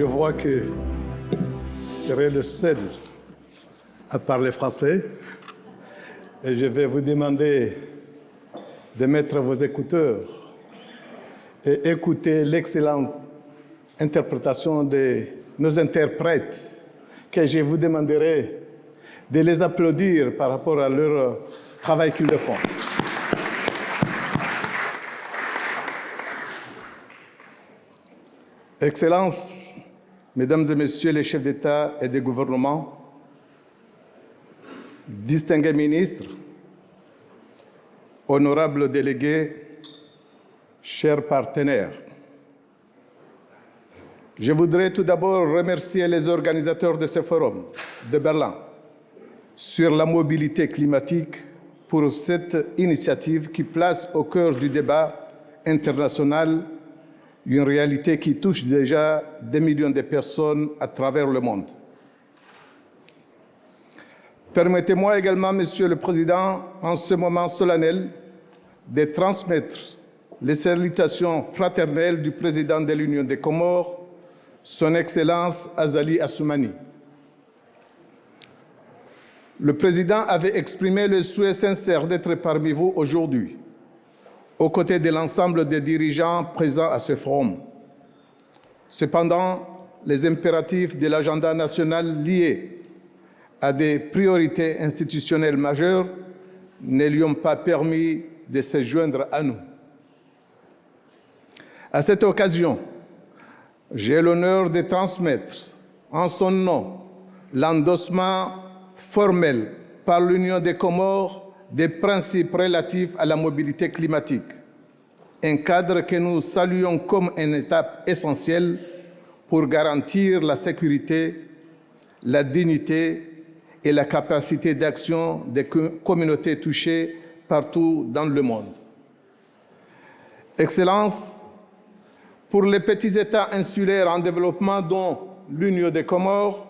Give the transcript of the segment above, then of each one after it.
Je vois que je serai le seul à parler français et je vais vous demander de mettre vos écouteurs et écouter l'excellente interprétation de nos interprètes que je vous demanderai de les applaudir par rapport à leur travail qu'ils font. Excellences, Mesdames et Messieurs les chefs d'État et de gouvernement, distingués ministres, honorables délégués, chers partenaires, je voudrais tout d'abord remercier les organisateurs de ce forum de Berlin sur la mobilité climatique pour cette initiative qui place au cœur du débat international une réalité qui touche déjà des millions de personnes à travers le monde. Permettez-moi également, Monsieur le Président, en ce moment solennel, de transmettre les salutations fraternelles du Président de l'Union des Comores, Son Excellence Azali Assoumani. Le Président avait exprimé le souhait sincère d'être parmi vous aujourd'hui, aux côtés de l'ensemble des dirigeants présents à ce forum. Cependant, les impératifs de l'agenda national liés à des priorités institutionnelles majeures ne lui ont pas permis de se joindre à nous. À cette occasion, j'ai l'honneur de transmettre en son nom l'endossement formel par l'Union des Comores des principes relatifs à la mobilité climatique, un cadre que nous saluons comme une étape essentielle pour garantir la sécurité, la dignité et la capacité d'action des communautés touchées partout dans le monde. Excellences, pour les petits États insulaires en développement dont l'Union des Comores,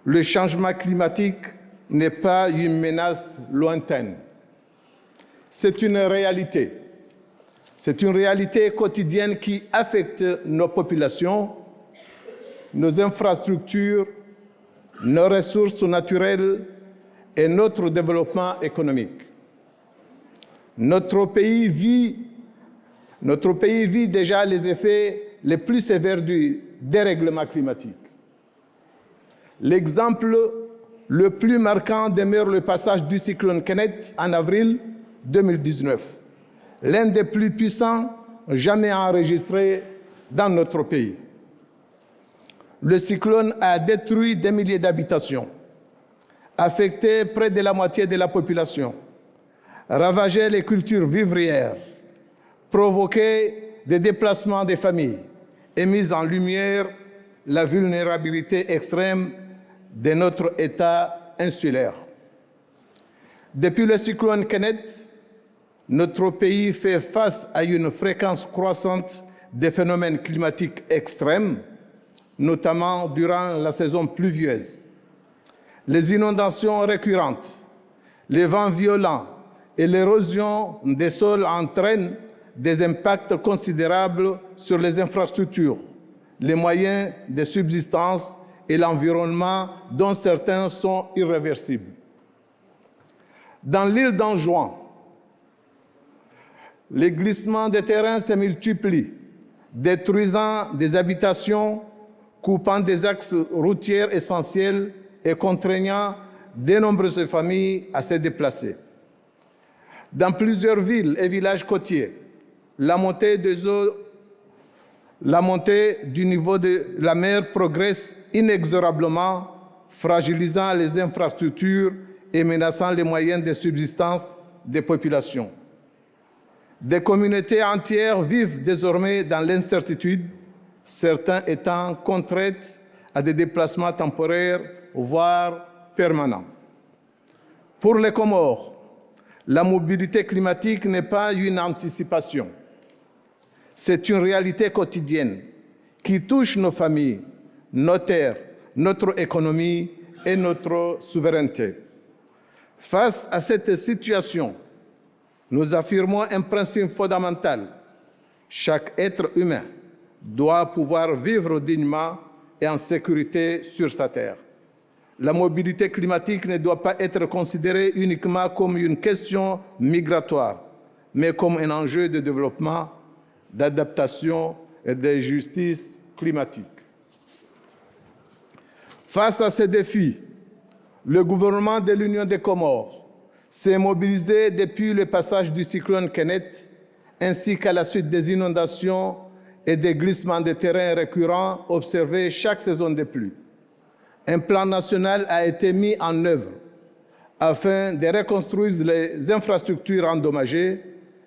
le changement climatique n'est pas une menace lointaine. C'est une réalité. C'est une réalité quotidienne qui affecte nos populations, nos infrastructures, nos ressources naturelles et notre développement économique. Notre pays vit déjà les effets les plus sévères du dérèglement climatique. L'exemple le plus marquant demeure le passage du cyclone Kenneth en avril 2019, l'un des plus puissants jamais enregistrés dans notre pays. Le cyclone a détruit des milliers d'habitations, affecté près de la moitié de la population, ravagé les cultures vivrières, provoqué des déplacements des familles et mis en lumière la vulnérabilité extrême de notre État insulaire. Depuis le cyclone Kenneth, notre pays fait face à une fréquence croissante de phénomènes climatiques extrêmes, notamment durant la saison pluvieuse. Les inondations récurrentes, les vents violents et l'érosion des sols entraînent des impacts considérables sur les infrastructures, les moyens de subsistance et l'environnement, dont certains sont irréversibles. Dans l'île d'Anjouan, les glissements de terrain se multiplient, détruisant des habitations, coupant des axes routiers essentiels et contraignant de nombreuses familles à se déplacer. Dans plusieurs villes et villages côtiers, la montée du niveau de la mer progresse inexorablement, fragilisant les infrastructures et menaçant les moyens de subsistance des populations. Des communautés entières vivent désormais dans l'incertitude, certains étant contraints à des déplacements temporaires, voire permanents. Pour les Comores, la mobilité climatique n'est pas une anticipation. C'est une réalité quotidienne qui touche nos familles, nos terres, notre économie et notre souveraineté. Face à cette situation, nous affirmons un principe fondamental. Chaque être humain doit pouvoir vivre dignement et en sécurité sur sa terre. La mobilité climatique ne doit pas être considérée uniquement comme une question migratoire, mais comme un enjeu de développement, d'adaptation et de justice climatique. Face à ces défis, le gouvernement de l'Union des Comores s'est mobilisé depuis le passage du cyclone Kenneth, ainsi qu'à la suite des inondations et des glissements de terrain récurrents observés chaque saison de pluie. Un plan national a été mis en œuvre afin de reconstruire les infrastructures endommagées,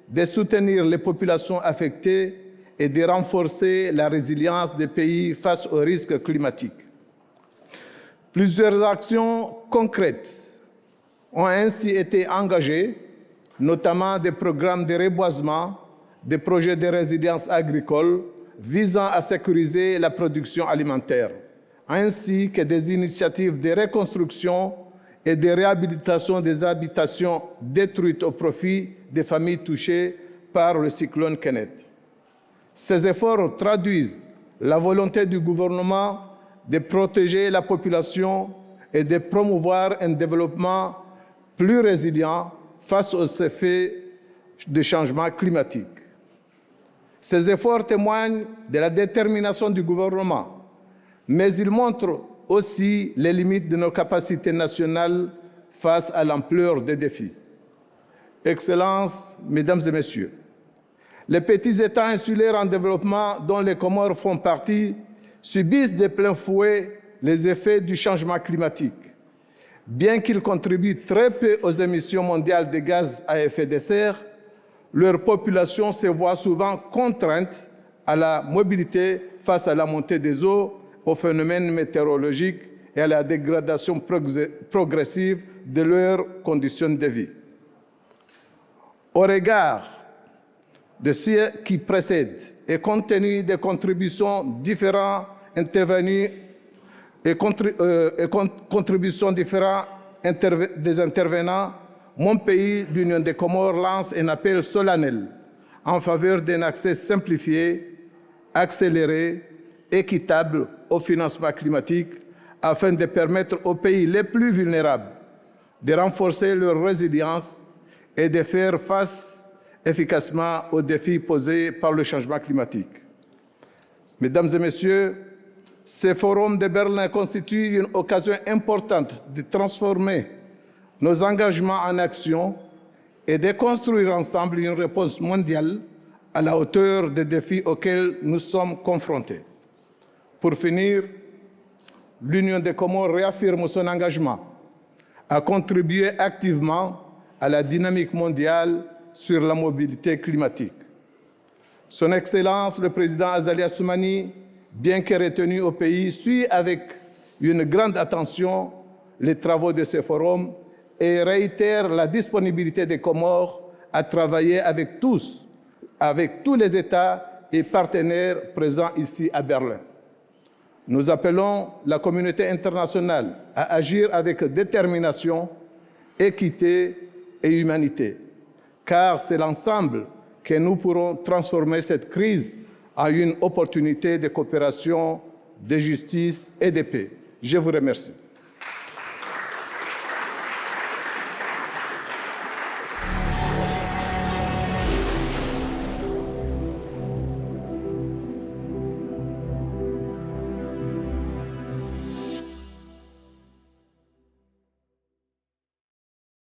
de soutenir les populations affectées et de renforcer la résilience des pays face aux risques climatiques. Plusieurs actions concrètes ont ainsi été engagées, notamment des programmes de reboisement, des projets de résilience agricole visant à sécuriser la production alimentaire, ainsi que des initiatives de reconstruction et de réhabilitation des habitations détruites au profit des familles touchées par le cyclone Kenneth. Ces efforts traduisent la volonté du gouvernement de protéger la population et de promouvoir un développement plus résilient face aux effets du changement climatique. Ces efforts témoignent de la détermination du gouvernement, mais ils montrent aussi les limites de nos capacités nationales face à l'ampleur des défis. Excellences, Mesdames et Messieurs, les petits États insulaires en développement dont les Comores font partie subissent de plein fouet les effets du changement climatique. Bien qu'ils contribuent très peu aux émissions mondiales de gaz à effet de serre, leur population se voit souvent contrainte à la mobilité face à la montée des eaux, aux phénomènes météorologiques et à la dégradation progressive de leurs conditions de vie. Au regard de ce qui précède et compte tenu des contributions différentes des intervenants, mon pays, l'Union des Comores, lance un appel solennel en faveur d'un accès simplifié, accéléré, équitable au financement climatique afin de permettre aux pays les plus vulnérables de renforcer leur résilience et de faire face efficacement aux défis posés par le changement climatique. Mesdames et Messieurs, ce forum de Berlin constitue une occasion importante de transformer nos engagements en action et de construire ensemble une réponse mondiale à la hauteur des défis auxquels nous sommes confrontés. Pour finir, l'Union des Comores réaffirme son engagement à contribuer activement à la dynamique mondiale sur la mobilité climatique. Son Excellence, le président Azali Assoumani, bien que retenu au pays, suit avec une grande attention les travaux de ce forum et réitère la disponibilité des Comores à travailler avec tous les États et partenaires présents ici à Berlin. Nous appelons la communauté internationale à agir avec détermination, équité et humanité, car c'est l'ensemble que nous pourrons transformer cette crise en une opportunité de coopération, de justice et de paix. Je vous remercie.